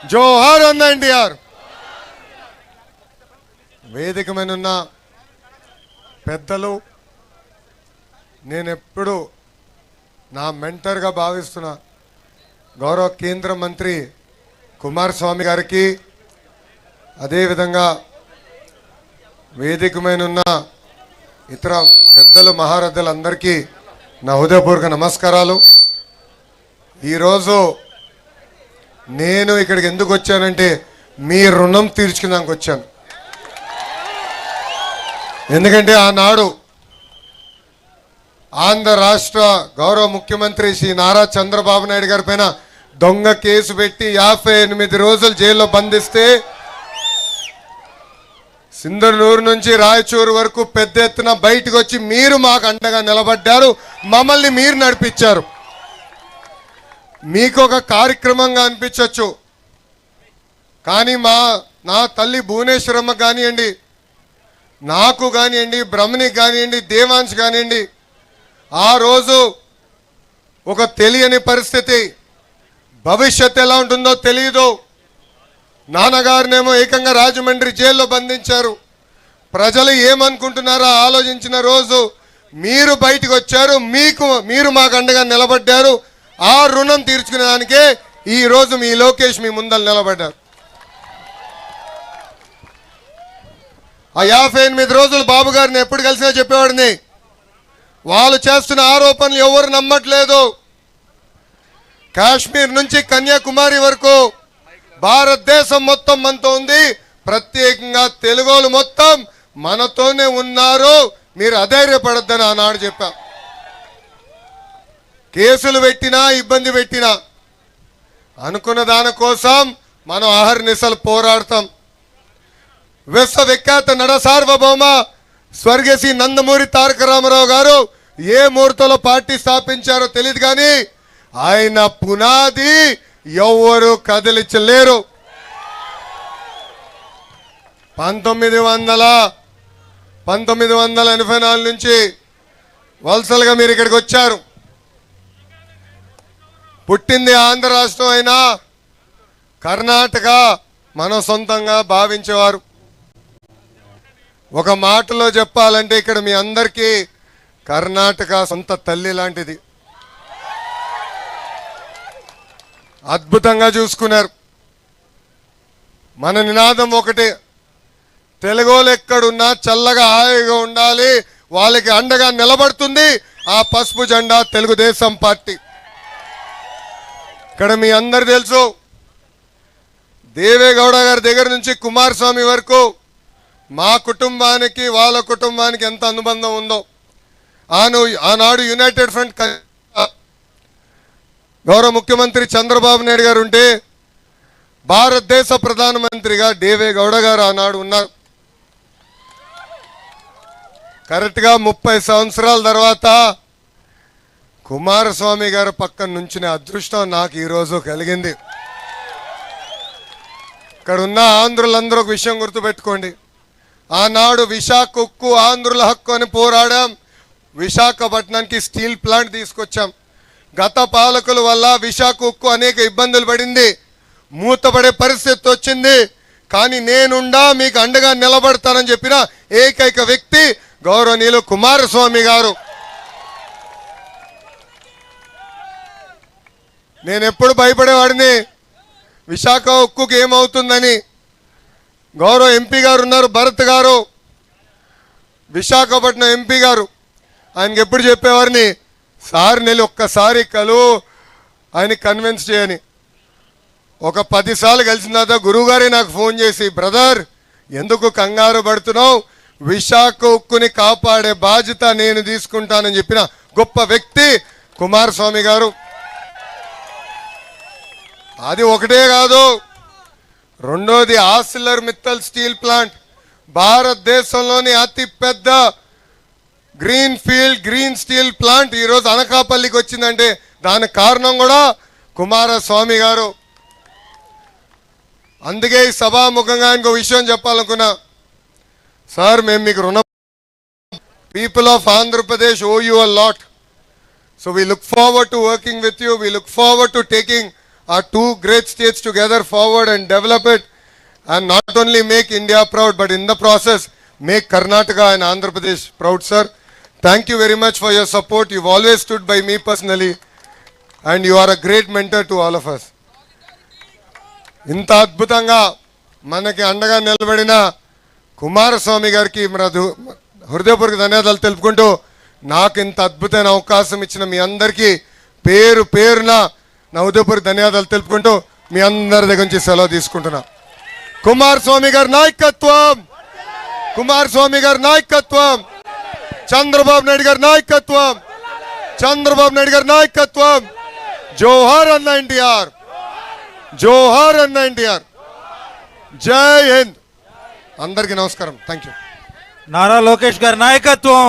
జోహార్ అన్న ఎన్టీఆర్. వేదిక మీద ఉన్న పెద్దలు, నేనెప్పుడు నా మెంటర్గా భావిస్తున్న గౌరవ కేంద్ర మంత్రి కుమారస్వామి గారికి, అదేవిధంగా వేదిక మీద ఉన్న ఇతర పెద్దలు మహారథులందరికీ నా హృదయపూర్వక నమస్కారాలు. ఈరోజు నేను ఇక్కడికి ఎందుకు వచ్చానంటే మీ రుణం తీర్చుకోవడానికి వచ్చాను. ఎందుకంటే ఆనాడు ఆంధ్ర రాష్ట్ర గౌరవ ముఖ్యమంత్రి శ్రీ నారా చంద్రబాబు నాయుడు గారి పైన దొంగ కేసు పెట్టి 58 రోజులు జైల్లో బంధిస్తే సింధనూరు నుంచి రాయచూరు వరకు పెద్ద ఎత్తున బయటకు వచ్చి మీరు మాకు అండగా నిలబడ్డారు, మమ్మల్ని మీరు నడిపించారు. మీకు ఒక కార్యక్రమంగా అనిపించవచ్చు, కానీ నా తల్లి భువనేశ్వరమ్మ కానివ్వండి, నాకు కానివ్వండి, బ్రహ్మణికి కానివ్వండి, దేవాంశ్ కానివ్వండి, ఆ రోజు ఒక తెలియని పరిస్థితి, భవిష్యత్తు ఎలా ఉంటుందో తెలియదు. నాన్నగారినేమో ఏకంగా రాజమండ్రి జైల్లో బంధించారు. ప్రజలు ఏమనుకుంటున్నారో ఆలోచించిన రోజు మీరు బయటకు వచ్చారు, మీరు మాకు అండగా నిలబడ్డారు. ఆ రుణం తీర్చుకునే దానికే ఈరోజు మీ లోకేష్ మీ ముందర నిలబడ్డారు. ఆ 58 రోజులు బాబు గారిని ఎప్పుడు కలిసినా చెప్పేవాడిని, వాళ్ళు చేస్తున్న ఆరోపణలు ఎవరు నమ్మట్లేదు. కాశ్మీర్ నుంచి కన్యాకుమారి వరకు భారతదేశం మొత్తం మనతో ఉంది, ప్రత్యేకంగా తెలుగోలు మొత్తం మనతోనే ఉన్నారు, మీరు అధైర్యపడొద్దని ఆనాడు చెప్పా. కేసులు పెట్టినా ఇబ్బంది పెట్టినా అనుకున్న దానికోసం మనం అహర్నిశలు పోరాడతాం. విశ్వవిఖ్యాత నడ సార్వభౌమ స్వర్గీయ శ్రీ నందమూరి తారక రామారావు గారు ఏ ముహూర్తంలో పార్టీ స్థాపించారో తెలియదు, కానీ ఆయన పునాది ఎవరు కదిలించలేరు. 1984 నుంచి వలసలుగా మీరు ఇక్కడికి వచ్చారు. పుట్టింది ఆంధ్ర రాష్ట్రం అయినా కర్ణాటక మన సొంతంగా భావించేవారు. ఒక మాటలో చెప్పాలంటే ఇక్కడ మీ అందరికీ కర్ణాటక సొంత తల్లి లాంటిది. అద్భుతంగా చూసుకున్నారు. మన నినాదం ఒకటే, తెలుగోలు ఎక్కడున్నా చల్లగా హాయిగా ఉండాలి, వాళ్ళకి అండగా నిలబడుతుంది ఆ పసుపు జెండా తెలుగుదేశం పార్టీ. ఇక్కడ మీ అందరు తెలుసు, దేవేగౌడ గారి దగ్గర నుంచి కుమారస్వామి వరకు మా కుటుంబానికి వాళ్ళ కుటుంబానికి ఎంత అనుబంధం ఉందో. ఆనాడు యునైటెడ్ ఫ్రంట్ గౌరవ ముఖ్యమంత్రి చంద్రబాబు నాయుడు గారు ఉంటే భారతదేశ ప్రధానమంత్రిగా దేవేగౌడ గారు ఆనాడు ఉన్నారు. కరెక్ట్గా 30 సంవత్సరాల తర్వాత కుమారస్వామి గారు పక్కన నుంచిన అదృష్టం నాకు ఈరోజు కలిగింది. ఇక్కడ ఉన్న ఆంధ్రులందరూ ఒక విషయం గుర్తుపెట్టుకోండి, ఆనాడు విశాఖ ఉక్కు ఆంధ్రుల హక్కు అని పోరాడాం. విశాఖపట్నానికి స్టీల్ ప్లాంట్ తీసుకొచ్చాం. గత పాలకుల వల్ల విశాఖ ఉక్కు అనేక ఇబ్బందులు పడింది, మూతపడే పరిస్థితి వచ్చింది. కానీ నేనుండా మీకు అండగా నిలబడతానని చెప్పిన ఏకైక వ్యక్తి గౌరవనీయులు కుమారస్వామి గారు. నేను ఎప్పుడు భయపడేవాడిని విశాఖ ఉక్కుకి ఏమవుతుందని. గౌరవ ఎంపీ గారు ఉన్నారు, భరత్ గారు, విశాఖపట్నం ఎంపీ గారు. ఆయనకి ఎప్పుడు చెప్పేవారిని, సార్ నేను ఒక్కసారి ఆయన కన్విన్స్ చేయని. ఒక 10 సార్లు కలిసిన తర్వాత గురువుగారే నాకు ఫోన్ చేసి, బ్రదర్ ఎందుకు కంగారు పడుతున్నావు, విశాఖ ఉక్కుని కాపాడే బాధ్యత నేను తీసుకుంటానని చెప్పిన గొప్ప వ్యక్తి కుమారస్వామి గారు. అది ఒకటే కాదు, రెండోది ఆర్సిలర్ మిత్తల్ స్టీల్ ప్లాంట్, భారతదేశంలోని అతి పెద్ద గ్రీన్ స్టీల్ ప్లాంట్ ఈరోజు అనకాపల్లికి వచ్చిందంటే దానికి కారణం కూడా కుమారస్వామి గారు. అందుకే ఈ సభాముఖంగా ఇంకో విషయం చెప్పాలనుకున్నా, సార్ మేము మీకు రుణ, people of Andhra Pradesh oh you a lot. So we look forward to working with you, we look forward to taking our two great states together forward and develop it, and not only make India proud, but in the process, make Karnataka and Andhra Pradesh proud, sir. Thank you very much for your support. You've always stood by me personally, and you are a great mentor to all of us. ఇంత అద్భుతంగా మనకి అండగా నిలబడిన కుమారస్వామి గారికి మన హృదయపూర్వక ధన్యవాదాలు తెలుపుకుంటూ నాకు ఇంత అద్భుతమైన అవకాశం ఇచ్చిన మీ అందరికీ పేరు పేరున నా హృదయపూర్వక ధన్యవాదాలు తెలుపుకుంటూ మీ అందరి దగ్గర నుంచి సెలవు తీసుకుంటున్నా. కుమారస్వామి గారి నాయకత్వం, కుమారస్వామి గారి నాయకత్వం, చంద్రబాబు నాయుడు గారి నాయకత్వం, చంద్రబాబు నాయుడు గారి నాయకత్వం. జోహార్ అన్న ఎన్టీఆర్, జోహార్ అన్న ఎన్టీఆర్. జై హింద్. అందరికీ నమస్కారం. Thank you. నారా లోకేష్ గారి నాయకత్వం.